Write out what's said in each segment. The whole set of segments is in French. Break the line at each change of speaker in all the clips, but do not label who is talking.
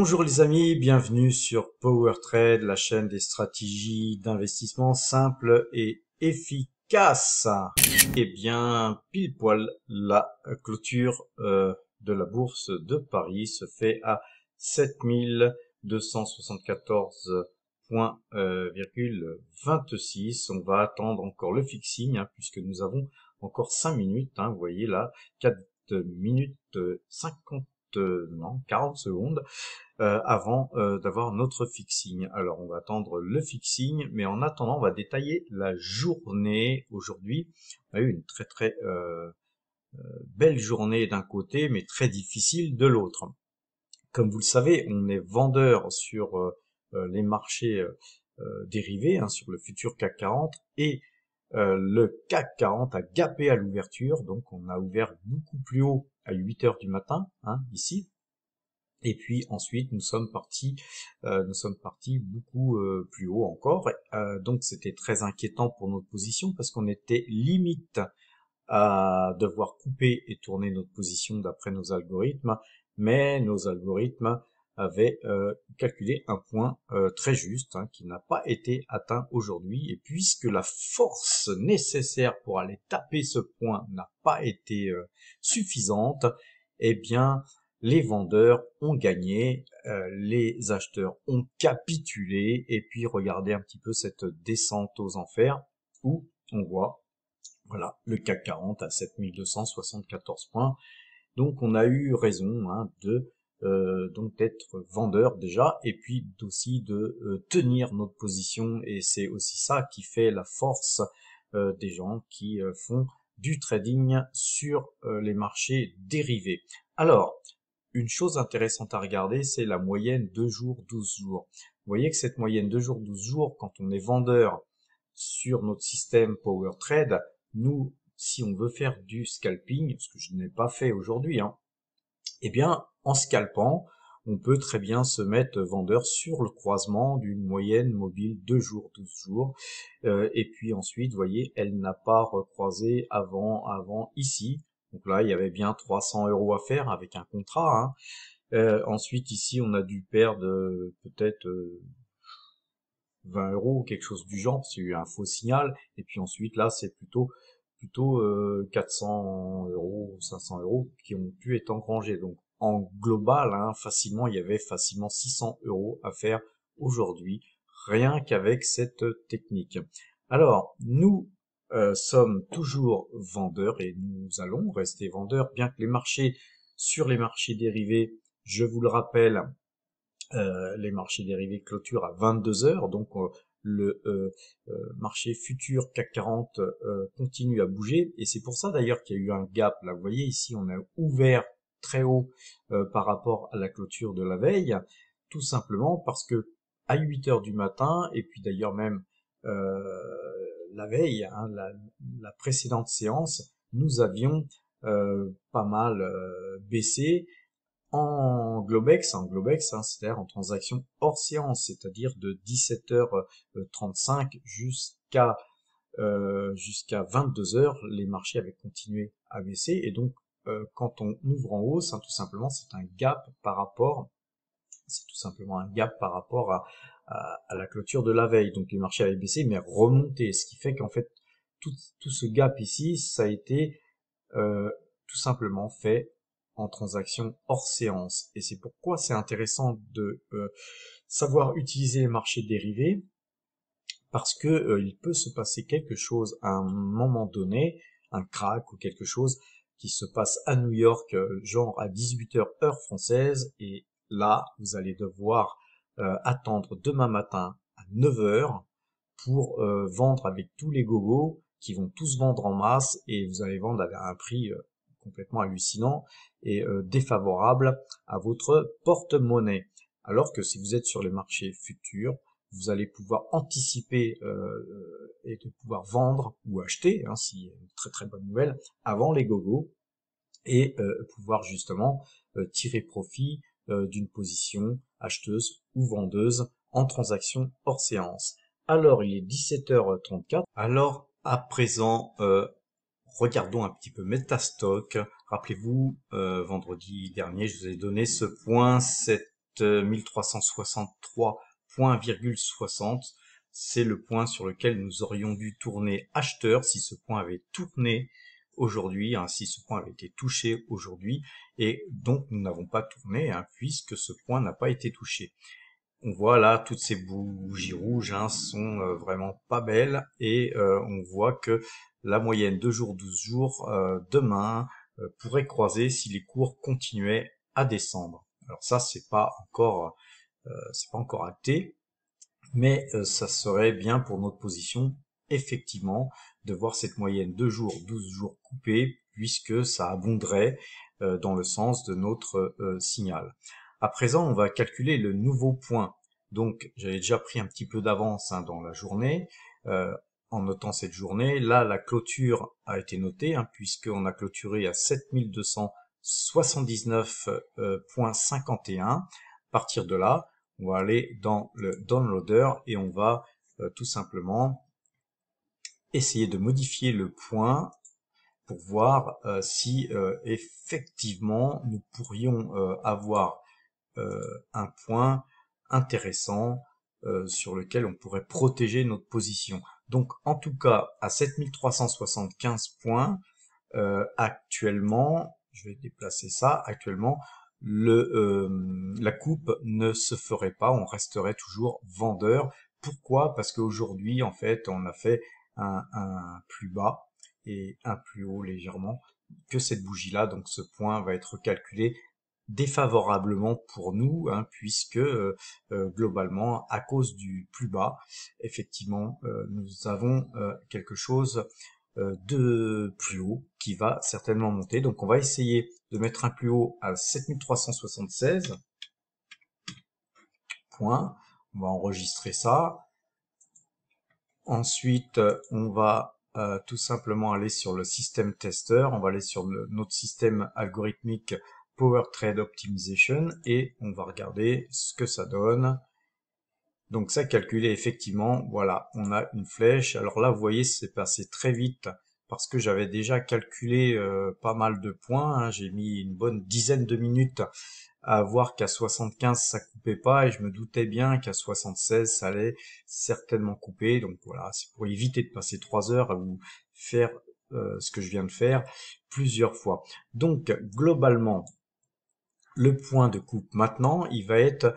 Bonjour les amis, bienvenue sur PowerTrade, la chaîne des stratégies d'investissement simples et efficaces. Eh bien, pile poil, la clôture de la bourse de Paris se fait à 7274,26. On va attendre encore le fixing puisque nous avons encore 5 minutes. Vous voyez là, 4 minutes 50, non, 40 secondes. Avant d'avoir notre fixing. Alors on va attendre le fixing, mais en attendant on va détailler la journée. Aujourd'hui on a eu une très belle journée d'un côté, mais très difficile de l'autre. Comme vous le savez, on est vendeur sur les marchés dérivés, sur le futur CAC 40, et le CAC 40 a gapé à l'ouverture, donc on a ouvert beaucoup plus haut à 8 heures du matin, ici. Et puis ensuite nous sommes partis beaucoup plus haut encore. Donc c'était très inquiétant pour notre position parce qu'on était limite à devoir couper et tourner notre position d'après nos algorithmes, mais nos algorithmes avaient calculé un point très juste qui n'a pas été atteint aujourd'hui. Et puisque la force nécessaire pour aller taper ce point n'a pas été suffisante, eh bien les vendeurs ont gagné, les acheteurs ont capitulé, et puis regardez un petit peu cette descente aux enfers où on voit, voilà, le CAC 40 à 7274 points. Donc on a eu raison donc d'être vendeur déjà, et puis aussi de tenir notre position, et c'est aussi ça qui fait la force des gens qui font du trading sur les marchés dérivés. Alors, une chose intéressante à regarder, c'est la moyenne 2 jours, 12 jours. Vous voyez que cette moyenne 2 jours, 12 jours, quand on est vendeur sur notre système PowerTrade, nous, si on veut faire du scalping, ce que je n'ai pas fait aujourd'hui, eh bien, en scalpant, on peut très bien se mettre vendeur sur le croisement d'une moyenne mobile 2 jours, 12 jours. Et puis ensuite, vous voyez, elle n'a pas recroisé avant ici. Donc là, il y avait bien 300 € à faire avec un contrat. Ensuite, ici, on a dû perdre peut-être 20 € ou quelque chose du genre, c'est eu un faux signal. Et puis ensuite, là, c'est plutôt 400 €, 500 € qui ont pu être engrangés. Donc en global, facilement, il y avait facilement 600 € à faire aujourd'hui, rien qu'avec cette technique. Alors, nous sommes toujours vendeurs et nous allons rester vendeurs, bien que les marchés, sur les marchés dérivés, je vous le rappelle, les marchés dérivés clôturent à 22 heures, donc le marché futur CAC 40 continue à bouger, et c'est pour ça d'ailleurs qu'il y a eu un gap. Là, vous voyez ici, on a ouvert très haut par rapport à la clôture de la veille, tout simplement parce que à 8 heures du matin, et puis d'ailleurs même la veille, la précédente séance, nous avions pas mal baissé en Globex, c'est-à-dire en transaction hors séance, c'est-à-dire de 17h35 jusqu'à 22 heures, les marchés avaient continué à baisser, et donc quand on ouvre en hausse, tout simplement, c'est tout simplement un gap par rapport à la clôture de la veille. Donc les marchés avaient baissé mais remonté, ce qui fait qu'en fait tout ce gap ici, ça a été tout simplement fait en transaction hors séance. Et c'est pourquoi c'est intéressant de savoir utiliser les marchés dérivés, parce que il peut se passer quelque chose à un moment donné, un crack ou quelque chose qui se passe à New York, genre à 18 heures heure française, et là, vous allez devoir attendre demain matin à 9 heures pour vendre avec tous les gogos qui vont tous vendre en masse, et vous allez vendre à un prix complètement hallucinant et défavorable à votre porte-monnaie. Alors que si vous êtes sur les marchés futurs, vous allez pouvoir anticiper et de pouvoir vendre ou acheter, si une très bonne nouvelle, avant les gogos, et pouvoir justement tirer profit d'une position acheteuse ou vendeuse en transaction hors séance. Alors il est 17h34, alors à présent regardons un petit peu Metastock. Rappelez-vous, vendredi dernier, je vous ai donné ce point, 7363,60. C'est le point sur lequel nous aurions dû tourner acheteur si ce point avait tourné aujourd'hui, hein, si ce point avait été touché aujourd'hui, et donc nous n'avons pas tourné, hein, puisque ce point n'a pas été touché. On voit là toutes ces bougies rouges, hein, sont vraiment pas belles, et on voit que la moyenne 2 jours, 12 jours, demain, pourrait croiser si les cours continuaient à descendre. Alors ça, c'est pas encore acté, mais ça serait bien pour notre position, effectivement, de voir cette moyenne 2 jours, 12 jours coupée, puisque ça abonderait dans le sens de notre signal. À présent, on va calculer le nouveau point. Donc, j'avais déjà pris un petit peu d'avance, hein, dans la journée, en notant cette journée. Là, la clôture a été notée, hein, puisqu'on a clôturé à 7279,51. À partir de là, on va aller dans le downloader et on va tout simplement essayer de modifier le point pour voir si effectivement nous pourrions avoir un point intéressant sur lequel on pourrait protéger notre position. Donc en tout cas à 7375 points actuellement, je vais déplacer ça, actuellement la coupe ne se ferait pas, on resterait toujours vendeur. Pourquoi? Parce qu'aujourd'hui, en fait, on a fait un plus bas et un plus haut légèrement que cette bougie-là, donc ce point va être calculé défavorablement pour nous, hein, puisque globalement, à cause du plus bas, effectivement, nous avons quelque chose de plus haut qui va certainement monter. Donc on va essayer de mettre un plus haut à 7376 points. On va enregistrer ça. Ensuite, on va tout simplement aller sur le système tester. On va aller sur notre système algorithmique Power Trade Optimization et on va regarder ce que ça donne. Donc ça calculé effectivement, voilà, on a une flèche. Alors là, vous voyez, c'est passé très vite parce que j'avais déjà calculé pas mal de points, hein. J'ai mis une bonne dizaine de minutes à voir qu'à 75 ça coupait pas et je me doutais bien qu'à 76 ça allait certainement couper. Donc voilà, c'est pour éviter de passer 3 heures à vous faire ce que je viens de faire plusieurs fois. Donc globalement, le point de coupe maintenant, il va être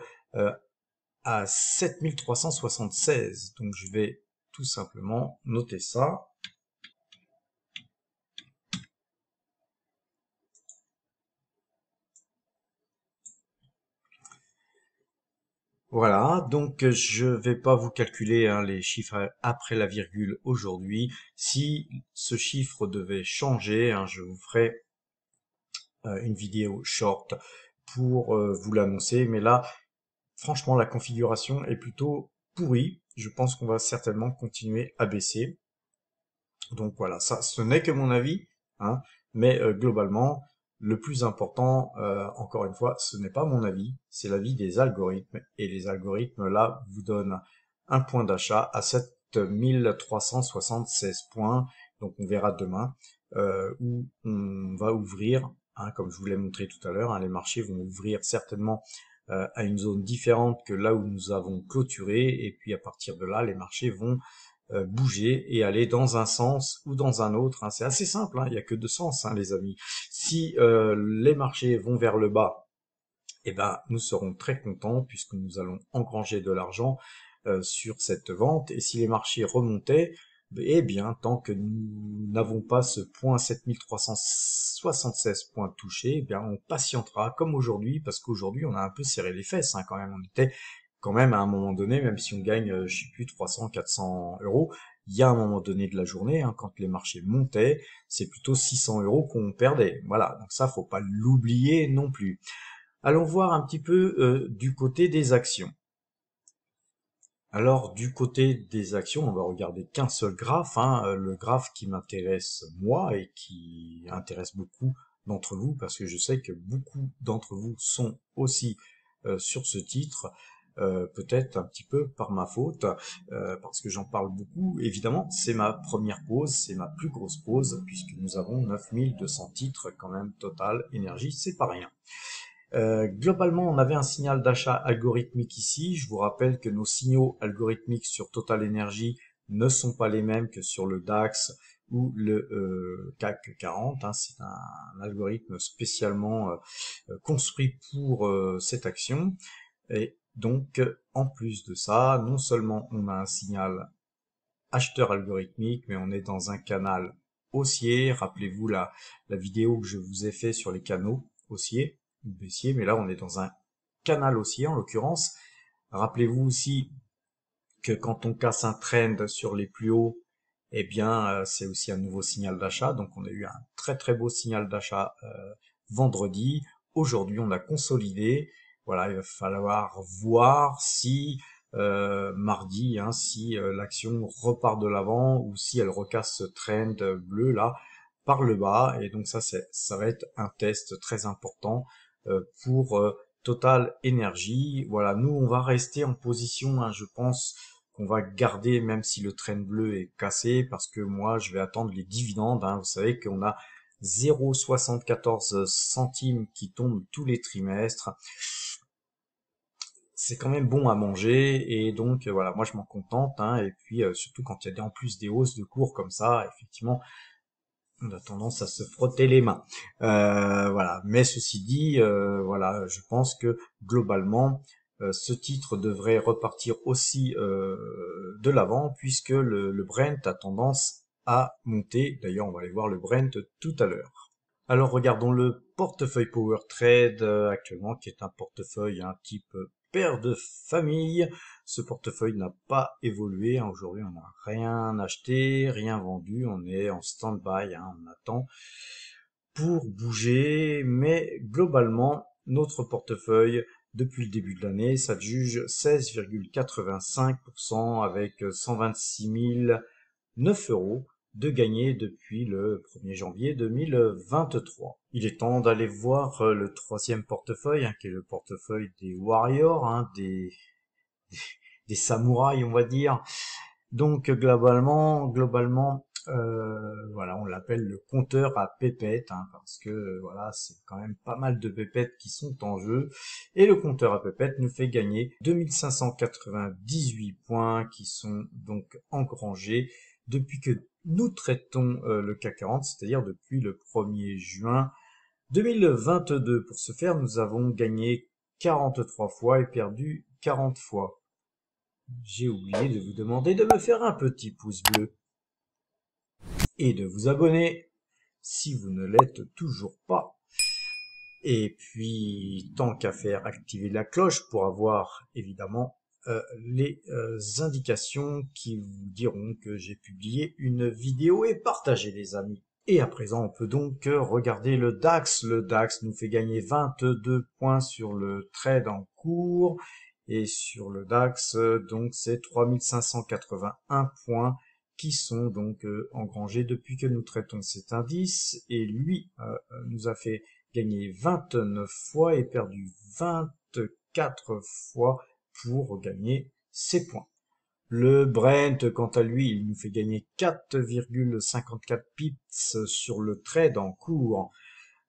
à 7376. Donc je vais tout simplement noter ça. Voilà, donc je vais pas vous calculer, hein, les chiffres après la virgule aujourd'hui. Si ce chiffre devait changer, hein, je vous ferai une vidéo short pour vous l'annoncer. Mais là, franchement, la configuration est plutôt pourrie. Je pense qu'on va certainement continuer à baisser. Donc voilà, ça, ce n'est que mon avis, hein, mais globalement, le plus important, encore une fois, ce n'est pas mon avis, c'est l'avis des algorithmes. Et les algorithmes, là, vous donnent un point d'achat à 7376 points. Donc on verra demain où on va ouvrir, hein, comme je vous l'ai montré tout à l'heure, hein, les marchés vont ouvrir certainement à une zone différente que là où nous avons clôturé. Et puis à partir de là, les marchés vont bouger et aller dans un sens ou dans un autre, hein. C'est assez simple, hein, il n'y a que deux sens, hein, les amis. Si les marchés vont vers le bas, eh ben, nous serons très contents puisque nous allons engranger de l'argent sur cette vente. Et si les marchés remontaient, eh bien, tant que nous n'avons pas ce point 7376 points touchés, eh bien, on patientera comme aujourd'hui, parce qu'aujourd'hui, on a un peu serré les fesses, hein, quand même. On était quand même à un moment donné, même si on gagne, je sais plus, 300, 400 euros, il y a un moment donné de la journée, hein, quand les marchés montaient, c'est plutôt 600 euros qu'on perdait. Voilà, donc ça, faut pas l'oublier non plus. Allons voir un petit peu du côté des actions. Alors, du côté des actions, on va regarder qu'un seul graphe, hein, le graphe qui m'intéresse moi et qui intéresse beaucoup d'entre vous, parce que je sais que beaucoup d'entre vous sont aussi sur ce titre. Peut-être un petit peu par ma faute, parce que j'en parle beaucoup. Évidemment, c'est ma première pause, c'est ma plus grosse pause, puisque nous avons 9200 titres quand même total énergie, c'est pas rien. Globalement, on avait un signal d'achat algorithmique ici. Je vous rappelle que nos signaux algorithmiques sur Total Energy ne sont pas les mêmes que sur le DAX ou le CAC 40. Hein. C'est un algorithme spécialement construit pour cette action. Et donc, en plus de ça, non seulement on a un signal acheteur algorithmique, mais on est dans un canal haussier. Rappelez-vous la vidéo que je vous ai fait sur les canaux haussiers ou baissiers, mais là on est dans un canal haussier en l'occurrence. Rappelez-vous aussi que quand on casse un trend sur les plus hauts, eh bien c'est aussi un nouveau signal d'achat. Donc on a eu un très très beau signal d'achat vendredi. Aujourd'hui on a consolidé. Voilà, il va falloir voir si mardi, hein, si l'action repart de l'avant ou si elle recasse ce trend bleu là par le bas. Et donc ça va être un test très important pour Total Energy. Voilà, nous on va rester en position, hein, je pense qu'on va garder même si le trend bleu est cassé, parce que moi je vais attendre les dividendes. Hein. Vous savez qu'on a 0,74 centimes qui tombent tous les trimestres. C'est quand même bon à manger, et donc voilà, moi je m'en contente. Hein. Et puis surtout quand il y a en plus des hausses de cours comme ça, effectivement on a tendance à se frotter les mains. Voilà. Mais ceci dit, voilà, je pense que globalement, ce titre devrait repartir aussi de l'avant, puisque le Brent a tendance à monter. D'ailleurs, on va aller voir le Brent tout à l'heure. Alors regardons le portefeuille Power Trade actuellement, qui est un portefeuille un type père de famille. Ce portefeuille n'a pas évolué. Hein. Aujourd'hui, on n'a rien acheté, rien vendu. On est en stand-by. Hein. On attend pour bouger. Mais globalement, notre portefeuille, depuis le début de l'année, ça juge 16,85% avec 126 009 € de gagner depuis le 1er janvier 2023. Il est temps d'aller voir le troisième portefeuille, hein, qui est le portefeuille des warriors, hein, des samouraïs, on va dire. Donc globalement, voilà, on l'appelle le compteur à pépettes, hein, parce que voilà, c'est quand même pas mal de pépettes qui sont en jeu. Et le compteur à pépettes nous fait gagner 2598 points qui sont donc engrangés depuis que nous traitons le CAC 40, c'est-à-dire depuis le 1er juin 2022. Pour ce faire, nous avons gagné 43 fois et perdu 40 fois. J'ai oublié de vous demander de me faire un petit pouce bleu et de vous abonner si vous ne l'êtes toujours pas. Et puis, tant qu'à faire, activer la cloche pour avoir évidemment les indications qui vous diront que j'ai publié une vidéo, et partagez les amis. Et à présent, on peut donc regarder le DAX. Le DAX nous fait gagner 22 points sur le trade en cours. Et sur le DAX, donc c'est 3581 points qui sont donc engrangés depuis que nous traitons cet indice. Et lui nous a fait gagner 29 fois et perdu 24 fois pour gagner ses points. Le Brent, quant à lui, il nous fait gagner 4,54 pips sur le trade en cours.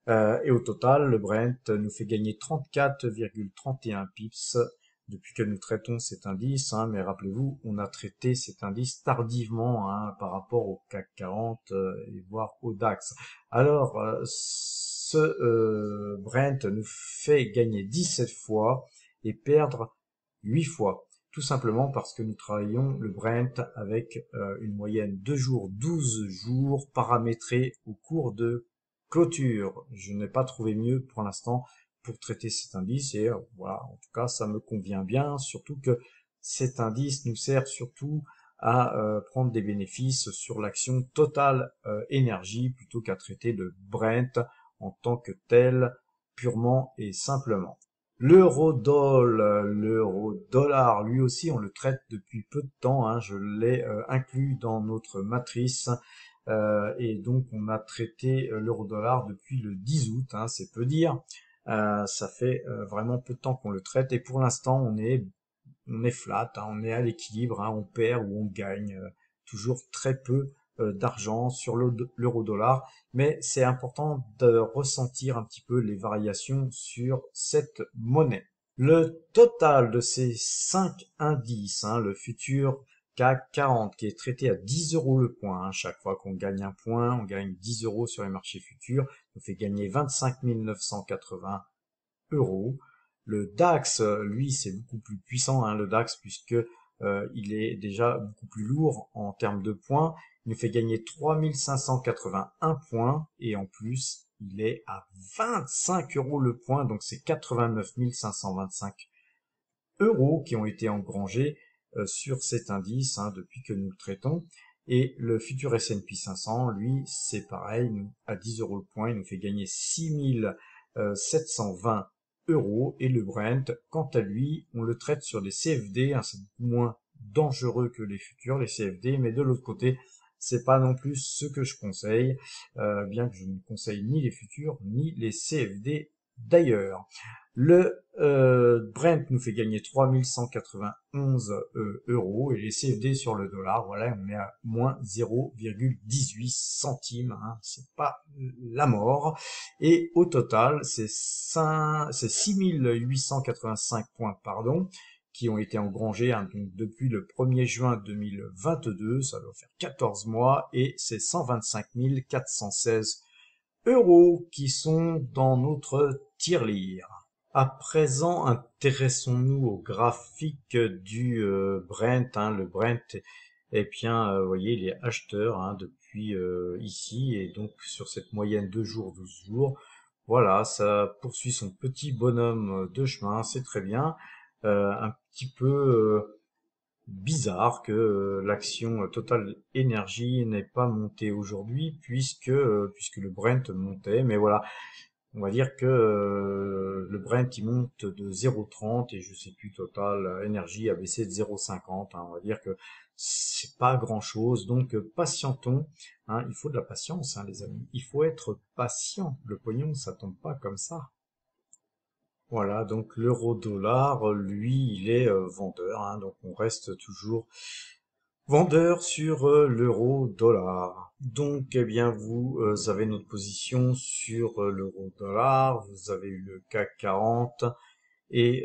Et au total, le Brent nous fait gagner 34,31 pips depuis que nous traitons cet indice. Hein, mais rappelez-vous, on a traité cet indice tardivement, hein, par rapport au CAC 40 et voire au DAX. Alors, ce Brent nous fait gagner 17 fois et perdre 8 fois. Tout simplement parce que nous travaillons le Brent avec une moyenne 2 jours, 12 jours paramétrés au cours de clôture. Je n'ai pas trouvé mieux pour l'instant pour traiter cet indice, et voilà, en tout cas ça me convient bien, surtout que cet indice nous sert surtout à prendre des bénéfices sur l'action Total Energy plutôt qu'à traiter le Brent en tant que tel, purement et simplement. L'euro-dollar, lui aussi, on le traite depuis peu de temps. Hein, je l'ai inclus dans notre matrice. Et donc, on a traité l'euro-dollar depuis le 10 août. Hein, c'est peu dire. Ça fait vraiment peu de temps qu'on le traite. Et pour l'instant, on est flat. Hein, on est à l'équilibre. Hein, on perd ou on gagne. Toujours très peu d'argent sur l'euro-dollar, mais c'est important de ressentir un petit peu les variations sur cette monnaie. Le total de ces 5 indices, le futur CAC 40 qui est traité à 10 euros le point, chaque fois qu'on gagne un point, on gagne 10 euros sur les marchés futurs, nous fait gagner 25 980 euros. Le DAX, lui, c'est beaucoup plus puissant, le DAX, puisque il est déjà beaucoup plus lourd en termes de points. Il nous fait gagner 3 581 points et en plus, il est à 25 euros le point, donc c'est 89 525 euros qui ont été engrangés sur cet indice depuis que nous le traitons. Et le futur S&P 500, lui, c'est pareil, à 10 euros le point, il nous fait gagner 6 720 euros. Et le Brent, quant à lui, on le traite sur des CFD, c'est beaucoup moins dangereux que les futurs, les CFD, mais de l'autre côté, c'est pas non plus ce que je conseille, bien que je ne conseille ni les futurs, ni les CFD d'ailleurs. Le Brent nous fait gagner 3191 euros et les CFD sur le dollar, voilà, on est à moins 0,18 centimes, c'est pas la mort. Et au total, c'est 6885 points, qui ont été engrangés donc depuis le 1er juin 2022, ça doit faire 14 mois, et c'est 125 416 euros qui sont dans notre tirelire. À présent, intéressons-nous au graphique du Brent. Le Brent, eh bien, vous voyez, il est acheteur depuis ici, et donc sur cette moyenne 2 jours, 12 jours. Voilà, ça poursuit son petit bonhomme de chemin, c'est très bien. Un petit peu bizarre que l'action Total Energy n'ait pas monté aujourd'hui, puisque le Brent montait, mais voilà. On va dire que le Brent il monte de 0,30 et je sais plus, Total Energy a baissé de 0,50. On va dire que c'est pas grand chose, donc patientons. Il faut de la patience, les amis. Il faut être patient. Le pognon, ça tombe pas comme ça. Voilà, donc l'euro-dollar, lui, il est vendeur, donc on reste toujours vendeur sur l'euro-dollar. Donc, eh bien, vous avez notre position sur l'euro-dollar, vous avez eu le CAC 40 et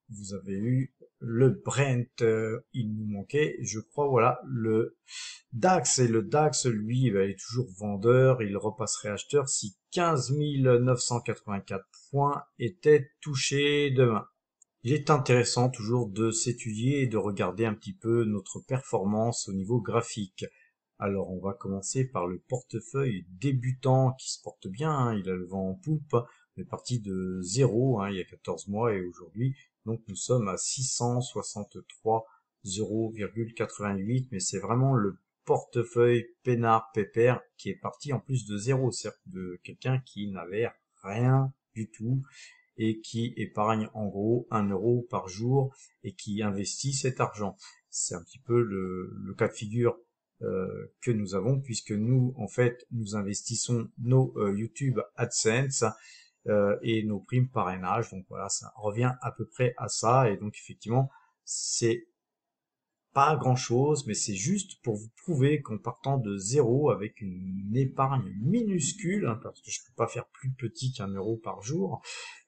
vous avez eu le Brent. Il nous manquait, je crois, voilà, le DAX. Et le DAX, lui, il est toujours vendeur, il repasserait acheteur si 15 984 points étaient touchés demain. Il est intéressant toujours de s'étudier et de regarder un petit peu notre performance au niveau graphique. Alors on va commencer par le portefeuille débutant qui se porte bien, il a le vent en poupe, on est parti de 0 il y a 14 mois et aujourd'hui, donc nous sommes à 663 0,88, mais c'est vraiment le portefeuille peinard pépère qui est parti en plus de 0, c'est-à-dire de quelqu'un qui n'avait rien du tout et qui épargne en gros 1 euro par jour et qui investit cet argent. C'est un petit peu le cas de figure que nous avons, puisque nous, en fait, nous investissons nos YouTube AdSense et nos primes parrainage. Donc voilà, ça revient à peu près à ça. Et donc effectivement, c'est pas grand chose, mais c'est juste pour vous prouver qu'en partant de zéro avec une épargne minuscule, parce que je peux pas faire plus petit qu'1 euro par jour,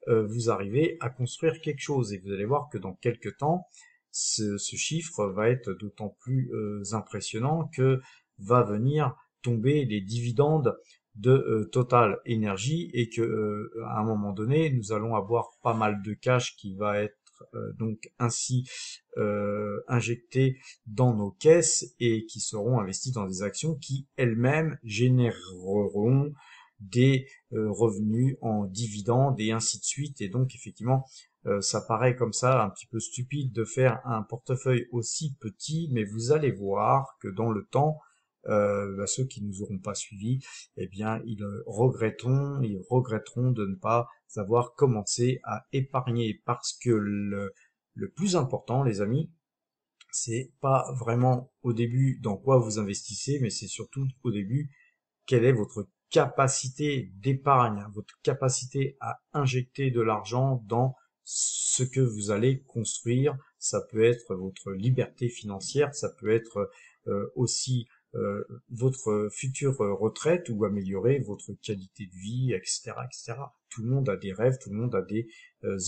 vous arrivez à construire quelque chose. Et vous allez voir que dans quelques temps, ce chiffre va être d'autant plus impressionnant que va venir tomber les dividendes de Total Energy et que à un moment donné, nous allons avoir pas mal de cash qui va être donc ainsi injectés dans nos caisses et qui seront investis dans des actions qui elles-mêmes généreront des revenus en dividendes et ainsi de suite. Et donc effectivement, ça paraît comme ça un petit peu stupide de faire un portefeuille aussi petit, mais vous allez voir que dans le temps, ceux qui nous auront pas suivis, eh bien ils regretteront de ne pas avoir commencé à épargner, parce que le plus important, les amis, c'est pas vraiment au début dans quoi vous investissez, mais c'est surtout au début quelle est votre capacité d'épargne, votre capacité à injecter de l'argent dans ce que vous allez construire. Ça peut être votre liberté financière, ça peut être aussi votre future retraite ou améliorer votre qualité de vie, etc., etc. Tout le monde a des rêves, tout le monde a des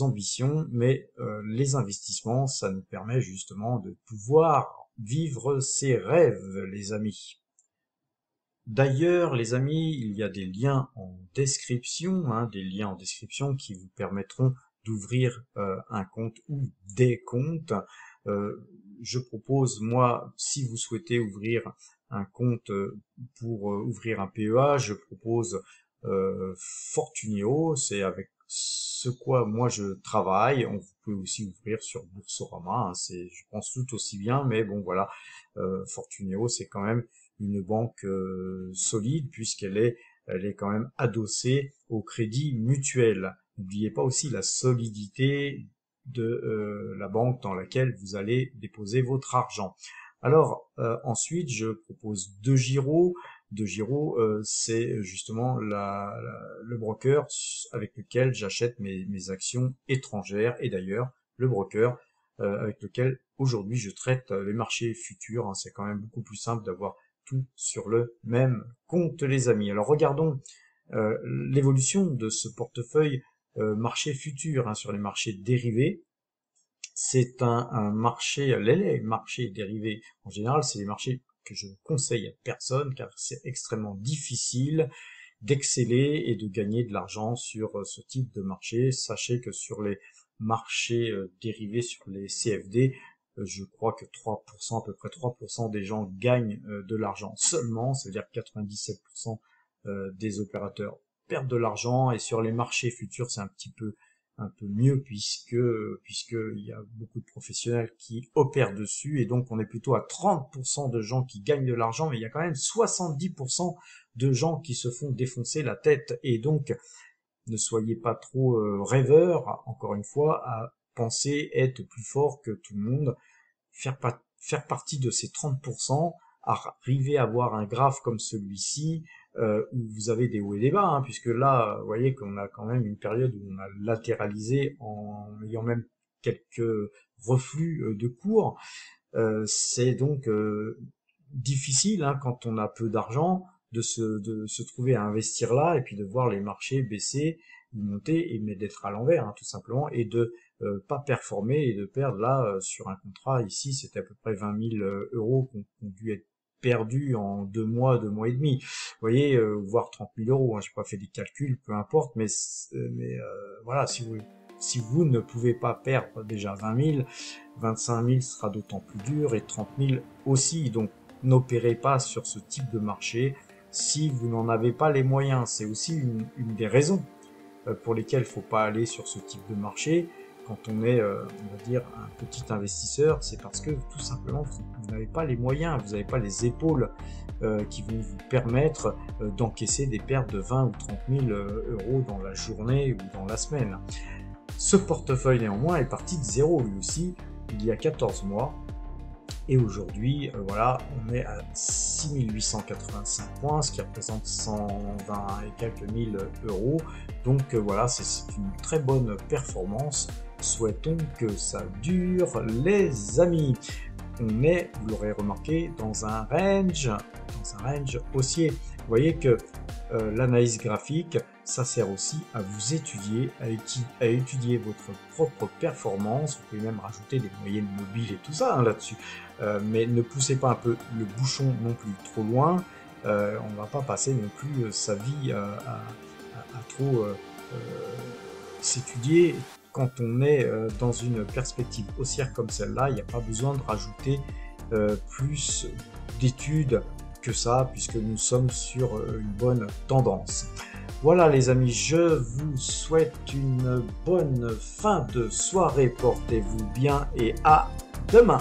ambitions, mais les investissements, ça nous permet justement de pouvoir vivre ses rêves, les amis. D'ailleurs, les amis, il y a des liens en description, des liens en description qui vous permettront d'ouvrir un compte ou des comptes. Je propose, moi, si vous souhaitez ouvrir un compte pour ouvrir un PEA, je propose Fortuneo, c'est avec ce quoi moi je travaille. Vous pouvez aussi ouvrir sur Boursorama, c'est je pense tout aussi bien, mais bon voilà, Fortuneo c'est quand même une banque solide puisqu'elle est quand même adossée au crédit mutuel. N'oubliez pas aussi la solidité de la banque dans laquelle vous allez déposer votre argent. Alors ensuite, je propose DeGiro. DeGiro, c'est justement le broker avec lequel j'achète mes actions étrangères, et d'ailleurs le broker avec lequel aujourd'hui je traite les marchés futurs. C'est quand même beaucoup plus simple d'avoir tout sur le même compte, les amis. Alors regardons l'évolution de ce portefeuille marché futur sur les marchés dérivés. C'est un marché, les marchés dérivés en général, c'est les marchés que je conseille à personne car c'est extrêmement difficile d'exceller et de gagner de l'argent sur ce type de marché. Sachez que sur les marchés dérivés, sur les CFD, je crois que 3%, à peu près 3% des gens gagnent de l'argent seulement, c'est-à-dire que 97% des opérateurs perdent de l'argent, et sur les marchés futurs c'est un peu mieux puisque il y a beaucoup de professionnels qui opèrent dessus, et donc on est plutôt à 30% de gens qui gagnent de l'argent, mais il y a quand même 70% de gens qui se font défoncer la tête. Et donc ne soyez pas trop rêveurs, encore une fois, à penser être plus fort que tout le monde. Faire partie de ces 30%, arriver à avoir un graphe comme celui-ci, où vous avez des hauts et des bas, puisque là, vous voyez qu'on a quand même une période où on a latéralisé en ayant même quelques reflux de cours. C'est donc difficile quand on a peu d'argent de se trouver à investir là, et puis de voir les marchés baisser ou monter, mais d'être à l'envers tout simplement, et de pas performer et de perdre là sur un contrat ici, c'était à peu près 20 000 euros qui ont dû être perdus en 2 mois et demi. Vous voyez, voire 30 000 euros. J'ai pas fait des calculs, peu importe, mais voilà, si vous ne pouvez pas perdre déjà 20 000, 25 000 sera d'autant plus dur, et 30 000 aussi. Donc n'opérez pas sur ce type de marché si vous n'en avez pas les moyens. C'est aussi une des raisons pour lesquelles il ne faut pas aller sur ce type de marché quand on est, on va dire, un petit investisseur. C'est parce que tout simplement vous n'avez pas les moyens, vous n'avez pas les épaules qui vont vous permettre d'encaisser des pertes de 20 ou 30 000 euros dans la journée ou dans la semaine. Ce portefeuille néanmoins est parti de zéro lui aussi il y a 14 mois. Et aujourd'hui, voilà, on est à 6885 points, ce qui représente 120 et quelques mille euros. Donc voilà, c'est une très bonne performance. Souhaitons que ça dure, les amis. On est, vous l'aurez remarqué, dans un range haussier. Vous voyez que l'analyse graphique, ça sert aussi à vous étudier, à étudier votre propre performance. Vous pouvez même rajouter des moyennes mobiles et tout ça là-dessus. Mais ne poussez pas un peu le bouchon non plus trop loin. On ne va pas passer non plus sa vie à trop s'étudier. Quand on est dans une perspective haussière comme celle-là, il n'y a pas besoin de rajouter plus d'études que ça, puisque nous sommes sur une bonne tendance. Voilà les amis, je vous souhaite une bonne fin de soirée, portez-vous bien et à demain.